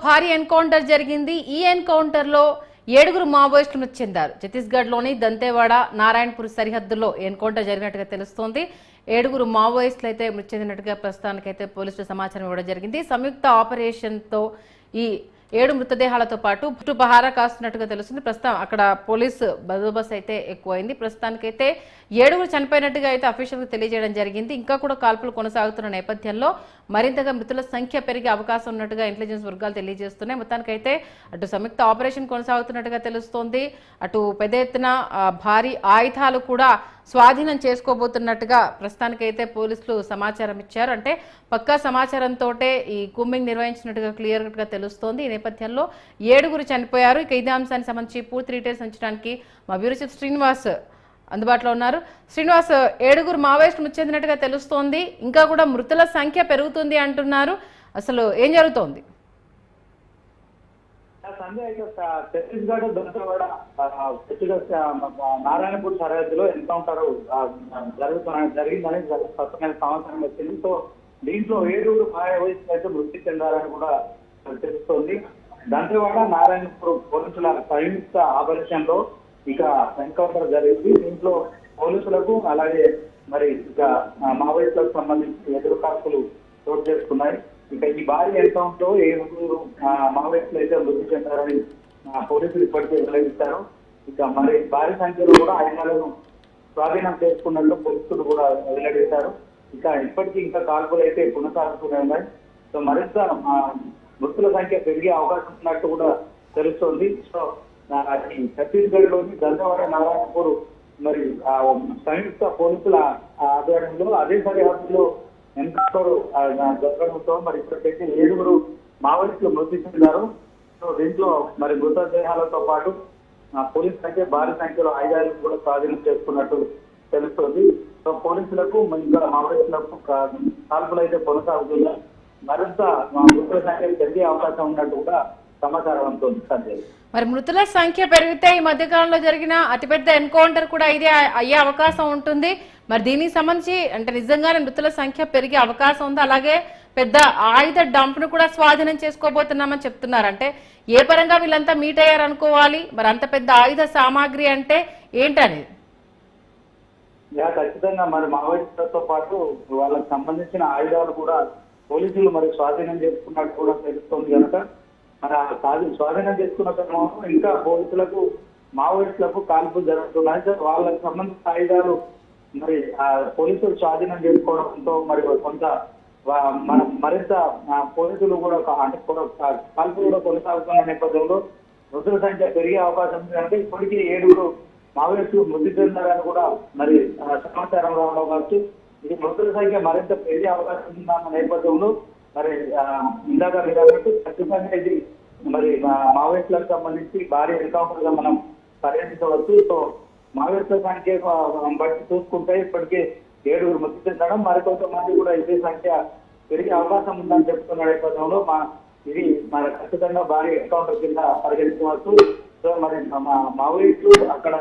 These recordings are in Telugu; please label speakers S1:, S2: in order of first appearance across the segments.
S1: భారీ ఎన్కౌంటర్ జరిగింది. ఈ ఎన్కౌంటర్ లో 7 మావోయిస్టులు మృతి చెందారు. ఛత్తీస్గఢ్ లోని దంతేవాడ నారాయణపూర్ సరిహద్దులో ఎన్కౌంటర్ జరిగినట్టుగా తెలుస్తోంది. 7 మావోయిస్టులు అయితే మృతి చెందినట్టుగా ప్రస్తుతానికైతే పోలీసులు సమాచారం ఇవ్వడం జరిగింది. సంయుక్త ఆపరేషన్ తో ఈ 7 మృతదేహాలతో పాటు పహారా కాస్తున్నట్టుగా తెలుస్తుంది. ప్రస్తుతం అక్కడ పోలీసు బందోబస్తు అయితే ఎక్కువైంది. ప్రస్తుతానికైతే 7 చనిపోయినట్టుగా అయితే అఫీషియల్ గా తెలియజేయడం జరిగింది. ఇంకా కూడా కాల్పులు కొనసాగుతున్న నేపథ్యంలో మరింతగా మృతుల సంఖ్య పెరిగే అవకాశం ఉన్నట్టుగా ఇంటెలిజెన్స్ వర్గాలు తెలియజేస్తున్నాయి. మొత్తానికైతే అటు సంయుక్త ఆపరేషన్ కొనసాగుతున్నట్టుగా తెలుస్తోంది. అటు పెద్ద ఎత్తున భారీ ఆయుధాలు కూడా స్వాధీనం చేసుకోబోతున్నట్టుగా ప్రస్తుతానికైతే పోలీసులు సమాచారం ఇచ్చారు. అంటే పక్కా సమాచారంతో ఈ కూంబింగ్ నిర్వహించినట్టుగా క్లియర్ గా తెలుస్తోంది. ఈ నేపథ్యంలో 7 చనిపోయారు. ఇక ఇదే అంశానికి సంబంధించి పూర్తి డీటెయిల్స్ అంచడానికి మా బ్యూరో చీఫ్ శ్రీనివాస్ అందుబాటులో ఉన్నారు. శ్రీనివాస్, 7 మావోయిస్టులు మృతి చెందినట్టుగా తెలుస్తోంది. ఇంకా కూడా మృతుల సంఖ్య పెరుగుతుంది అంటున్నారు. అసలు ఏం జరుగుతోంది?
S2: ఛత్తీస్గఢ్ దంతేవాడ నారాయణపూర్ సరిహద్దులో ఎన్కౌంటర్ జరిగిందని స్పష్టమైన సమాచారం వచ్చింది. సో దీంట్లో 7 మావోయిస్టులు అయితే మృతి చెందారని కూడా తెలుస్తోంది. దంతేవాడ నారాయణపూర్ పోలీసుల సంయుక్త ఆపరేషన్ లో ఇక ఎన్కౌంటర్ జరిగింది. దీంట్లో పోలీసులకు అలాగే మరి ఇక మావోయిస్టులకు సంబంధించి ఎదురు కాల్పులు చోటు చేసుకున్నాయి. ఇక ఈ భారీ ఎన్కౌంటర్ లో 7 మావోయిస్టులు అయితే మృతి చెందారని పోలీసులు ఇప్పటికే వెల్లడించారు. ఇక మరి భారీ సంఖ్యలో కూడా ఆయుధాలను స్వాధీనం చేసుకున్నట్లు పోలీసులు కూడా వెల్లడించారు. ఇక ఇప్పటికీ ఇంకా కాల్పులు అయితే కొనసాగుతూనే ఉన్నాయి. సో మరింత మృతుల సంఖ్య పెరిగే అవకాశం ఉన్నట్టు కూడా తెలుస్తోంది. సో ఛత్తీస్గఢ్ లోని దంతేవాడ నారాయణపూర్ మరి సంయుక్త పోలీసుల ఆధ్వర్యంలో అదే సరిహద్దులో ఎన్కౌంటర్ జరగడంతో మరి ఇప్పటికైతే 7 మావోయిస్టులు మృతి చెందారు. సో దీంట్లో మరి మృతదేహాలతో పాటు పోలీసు సంఖ్య భారీ సంఖ్యలో ఆయుధాలను కూడా స్వాధీనం చేసుకున్నట్టు తెలుస్తోంది. సో పోలీసులకు ఇంకా మావోయిస్టులకు కాల్పులు అయితే కొనసాగుతున్నాయి. మరింత మృతుల సంఖ్య పెరిగే అవకాశం ఉన్నట్టు కూడా సమాచారం అందుతుంది. సంజయ్,
S1: మరి మృతుల సంఖ్య పెరిగితే ఈ మధ్యకాలంలో జరిగిన అతిపెద్ద ఎన్కౌంటర్ కూడా ఇదే అయ్యే అవకాశం ఉంటుంది. మరి దీనికి సంబంధించి అంటే నిజంగానే మృతుల సంఖ్య పెరిగే అవకాశం ఉంది. అలాగే పెద్ద ఆయుధ డంప్ ను కూడా స్వాధీనం చేసుకోబోతున్నామని చెప్తున్నారు. అంటే ఏ పరంగా వీళ్ళంతా మీట్ అయ్యారు అనుకోవాలి? మరి అంత పెద్ద ఆయుధ సామాగ్రి అంటే ఏంటనేది
S2: ఖచ్చితంగా మరి మావోయిస్టులతో పాటు వాళ్ళకి సంబంధించిన ఆయుధాలు కూడా పోలీసులు మరి స్వాధీనం చేసుకున్నట్టు కూడా తెలుస్తోంది కనుక మరి స్వాధీనం చేసుకున్న క్రమంలో ఇంకా పోలీసులకు మావోయిస్టులకు కాల్పులు జరుగుతున్నాయి. వాళ్ళకి సంబంధించిన ఆయుధాలు మరి పోలీసులు స్వాధీనం చేసుకోవడంతో మరి కొంత మరింత పోలీసులు కూడా అంటే కాల్పులు కూడా కొనసాగుతున్న నేపథ్యంలో మృతుల సంఖ్య పెరిగే అవకాశం ఉంది. అంటే ఇప్పటికీ 7 మావోయిస్టులు మృతి చెందారని కూడా మరి సమాచారం రావడం కావచ్చు. ఇది మృతుల సంఖ్య మరింత పెరిగే అవకాశం ఉందన్న నేపథ్యంలో మరి ఇందాక మీరు అన్నట్టు ఖచ్చితంగా ఇది మరి మావోయిస్టులకు సంబంధించి భారీ ఎన్కౌంటర్ గా మనం పరిగణించవచ్చు. సో మావోయిస్టుల సంఖ్య బట్టి చూసుకుంటే ఇప్పటికే 7 మృతి చెందడం, మరికొంతమంది కూడా ఇదే సంఖ్య పెరిగే అవకాశం ఉందని చెప్తున్న నేపథ్యంలో ఇది మన ఖచ్చితంగా భారీ ఎన్కౌంటర్ కింద పరిగణించవచ్చు. సో మరి మావోయిస్టులు అక్కడ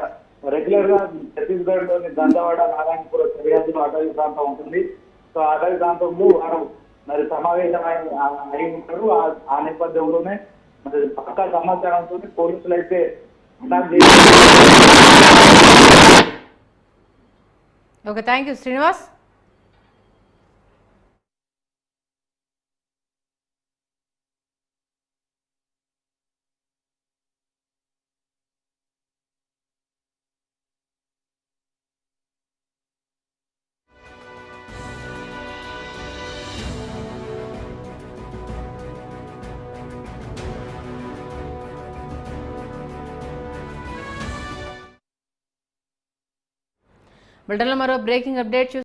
S2: రెగ్యులర్ గా ఛత్తీస్గఢ్ లోని దంతేవాడ నారాయణపూర్ సరిహద్దులో అటవీ ప్రాంతం ఉంటుంది. సో అటవీ ప్రాంతంలో వారు మరి సమావేశమై అయి ఉంటారు. ఆ నేపథ్యంలోనే మరి పక్కా సమాచారంతో పోలీసులు అయితే
S1: ఓకే, థ్యాంక్ యూ శ్రీనివాస్. బులెటిన్లో మరో బ్రేకింగ్ అప్డేట్